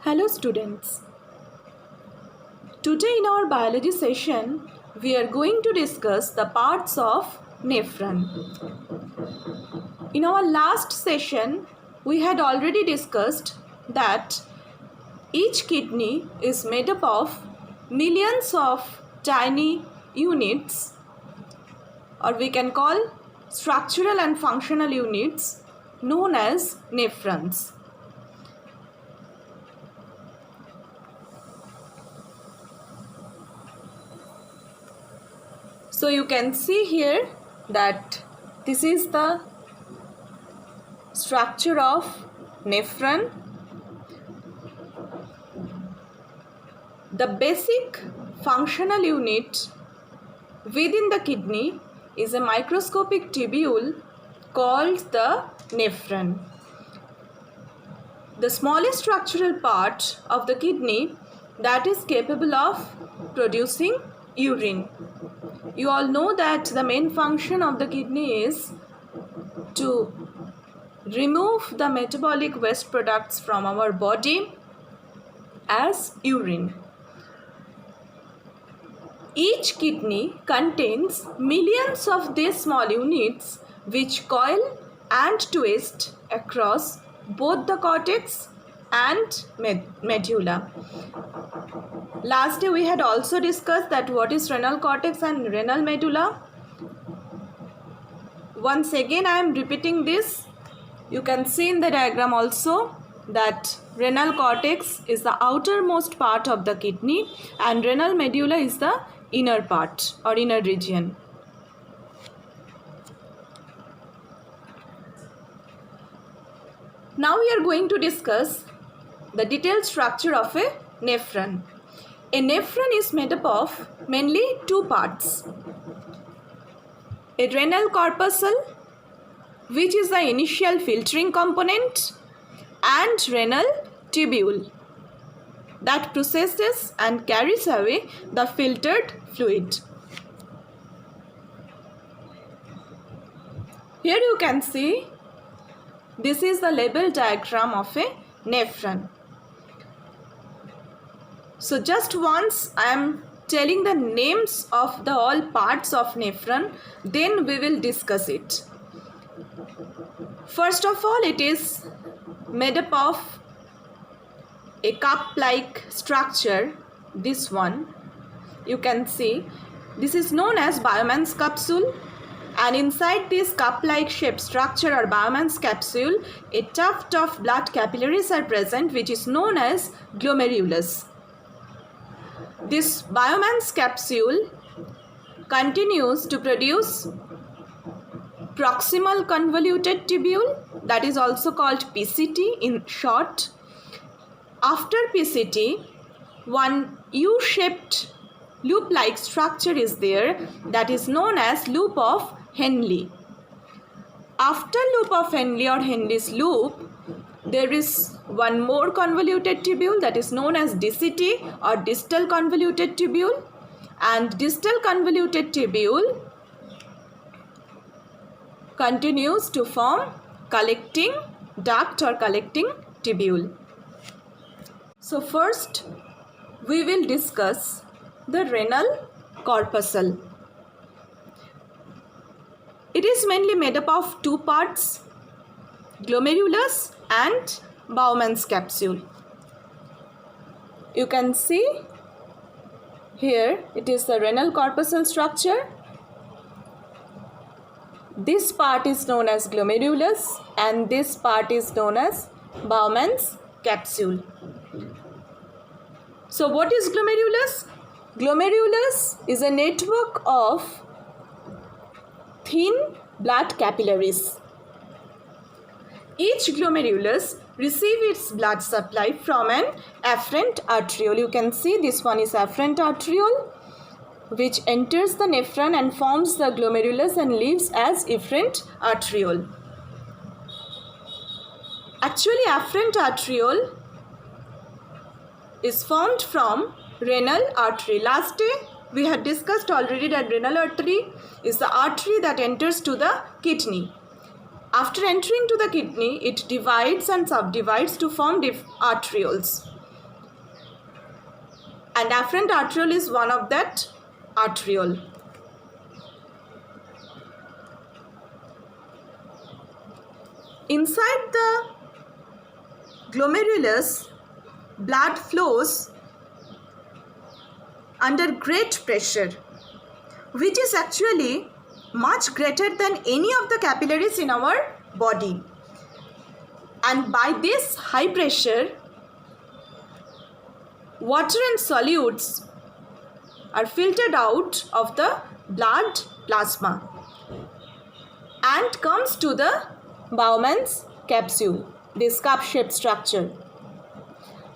Hello students. Today in our biology session, we are going to discuss the parts of nephron. In our last session, we had already discussed that each kidney is made up of millions of tiny units, or we can call structural and functional units known as nephrons. So you can see here that this is the structure of nephron. The basic functional unit within the kidney is a microscopic tubule called the nephron. The smallest structural part of the kidney that is capable of producing urine. You all know that the main function of the kidney is to remove the metabolic waste products from our body as urine. Each kidney contains millions of these small units which coil and twist across both the cortex and medulla. Last day we had also discussed that what is renal cortex and renal medulla. Once again I am repeating this. You can see in the diagram also that renal cortex is the outermost part of the kidney and renal medulla is the inner part or inner region. Now we are going to discuss the detailed structure of a nephron. A nephron is made up of mainly two parts. A renal corpuscle, which is the initial filtering component, and renal tubule that processes and carries away the filtered fluid. Here you can see this is the label diagram of a nephron. So just once I am telling the names of the all parts of nephron, then we will discuss it. First of all, it is made up of a cup-like structure. This one you can see, this is known as Bowman's capsule, and inside this cup-like shaped structure or Bowman's capsule, a tuft of blood capillaries are present which is known as glomerulus. This Bowman's capsule continues to produce proximal convoluted tubule, that is also called PCT in short. After PCT, one U-shaped loop-like structure is there that is known as loop of Henle. After loop of Henle or Henle's loop, there is one more convoluted tubule that is known as DCT or distal convoluted tubule, and distal convoluted tubule continues to form collecting duct or collecting tubule. So first we will discuss the renal corpuscle. It is mainly made up of two parts, glomerulus and Bowman's capsule. You can see here it is the renal corpuscle structure. This part is known as glomerulus and this part is known as Bowman's capsule. So what is glomerulus? Glomerulus is a network of thin blood capillaries. Each glomerulus receives its blood supply from an afferent arteriole. You can see this one is afferent arteriole which enters the nephron and forms the glomerulus and leaves as efferent arteriole. Actually, afferent arteriole is formed from renal artery. Last day we had discussed already that renal artery is the artery that enters to the kidney. After entering to the kidney, it divides and subdivides to form arterioles. and afferent arteriole is one of that arteriole. Inside the glomerulus, blood flows under great pressure, which is actually much greater than any of the capillaries in our body. And by this high pressure, water and solutes are filtered out of the blood plasma and comes to the Bowman's capsule, this cup-shaped structure.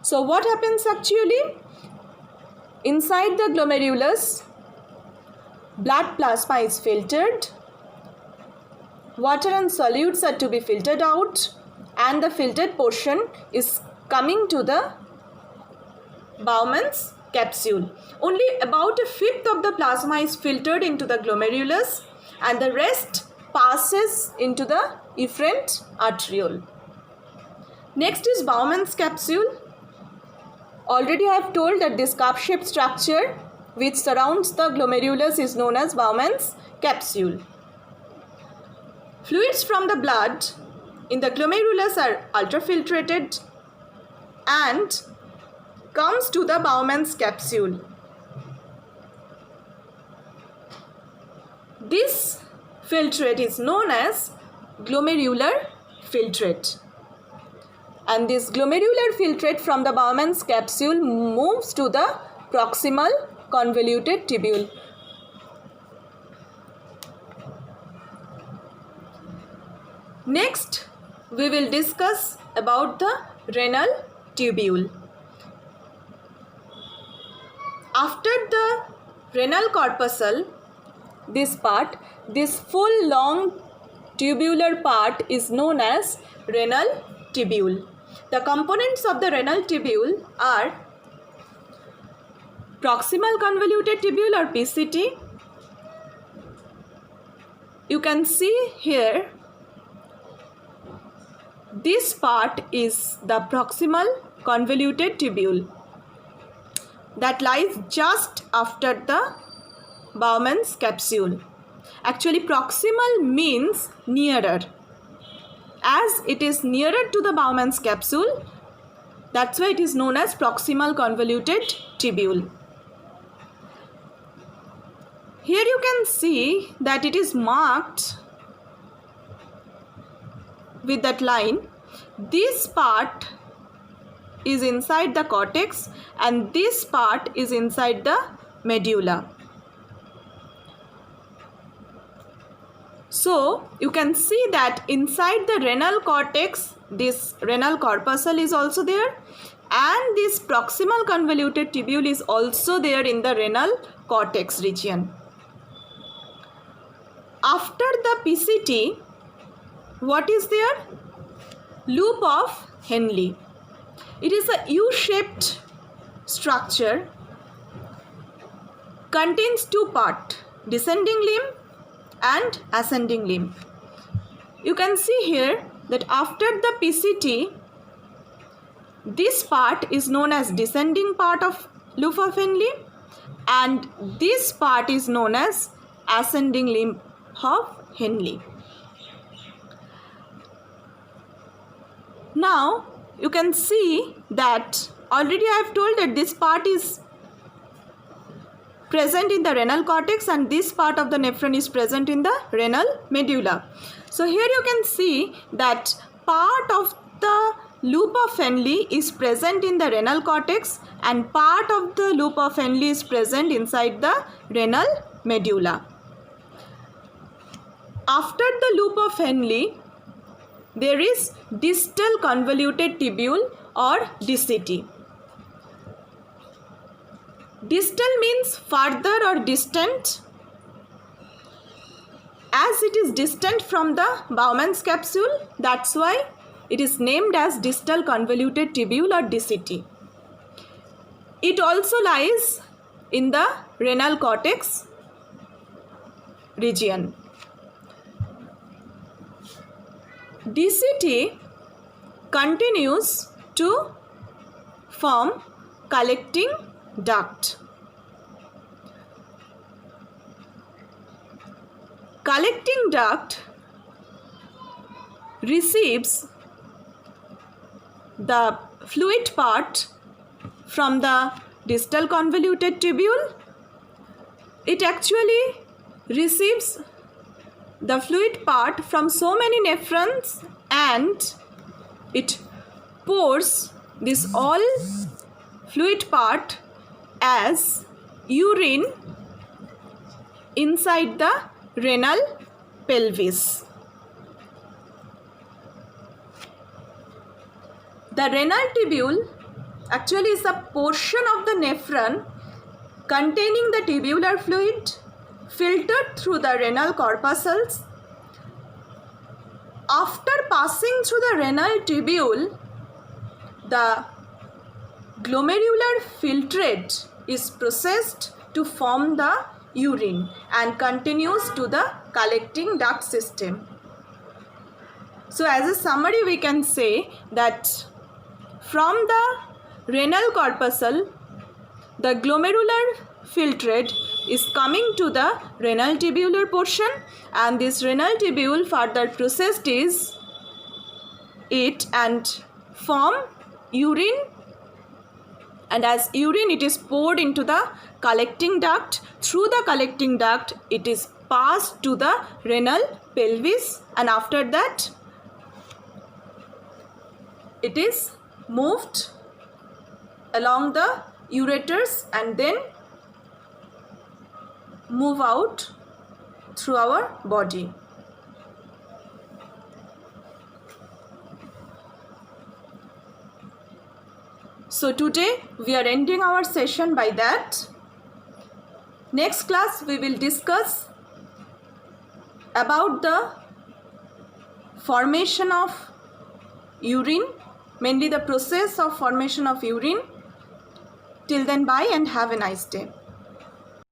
So what happens actually? Inside the glomerulus, blood plasma is filtered, water and solutes are to be filtered out, and the filtered portion is coming to the Bowman's capsule. Only about a fifth of the plasma is filtered into the glomerulus, and the rest passes into the efferent arteriole. Next is Bowman's capsule. Already I have told that this cup-shaped structure which surrounds the glomerulus is known as Bowman's capsule. Fluids from the blood in the glomerulus are ultrafiltrated and comes to the Bowman's capsule. This filtrate is known as glomerular filtrate, and this glomerular filtrate from the Bowman's capsule moves to the proximal convoluted tubule. Next, we will discuss about the renal tubule. After the renal corpuscle, this part, this full long tubular part is known as renal tubule. The components of the renal tubule are proximal convoluted tubule or PCT. You can see here, this part is the proximal convoluted tubule that lies just after the Bowman's capsule. Actually, proximal means nearer. As it is nearer to the Bowman's capsule, that's why it is known as proximal convoluted tubule. Here you can see that it is marked with that line. This part is inside the cortex and this part is inside the medulla. So you can see that inside the renal cortex, this renal corpuscle is also there, and this proximal convoluted tubule is also there in the renal cortex region. After the PCT, what is there? Loop of Henle. It is a U-shaped structure, contains two parts, descending limb and ascending limb. You can see here that after the PCT, this part is known as descending part of loop of Henle and this part is known as ascending limb of Henle. Now you can see that already I have told that this part is present in the renal cortex and this part of the nephron is present in the renal medulla. So here you can see that part of the loop of Henle is present in the renal cortex and part of the loop of Henle is present inside the renal medulla. After the loop of Henle, there is distal convoluted tubule or DCT. Distal means further or distant. As it is distant from the Bowman's capsule, that's why it is named as distal convoluted tubule or DCT. It also lies in the renal cortex region. DCT continues to form collecting duct. Collecting duct receives the fluid part from the distal convoluted tubule. It actually receives the fluid part from so many nephrons, and it pours this all fluid part as urine inside the renal pelvis. The renal tubule actually is a portion of the nephron containing the tubular fluid filtered through the renal corpuscles. After passing through the renal tubule, the glomerular filtrate is processed to form the urine and continues to the collecting duct system. So as a summary, we can say that from the renal corpuscle, the glomerular filtrate is coming to the renal tubular portion, and this renal tubule further processed is it and form urine, and as urine it is poured into the collecting duct. Through the collecting duct it is passed to the renal pelvis, and after that it is moved along the ureters and then move out through our body. So today we are ending our session by that. Next class we will discuss about the formation of urine, mainly the process of formation of urine. Till then, bye and have a nice day.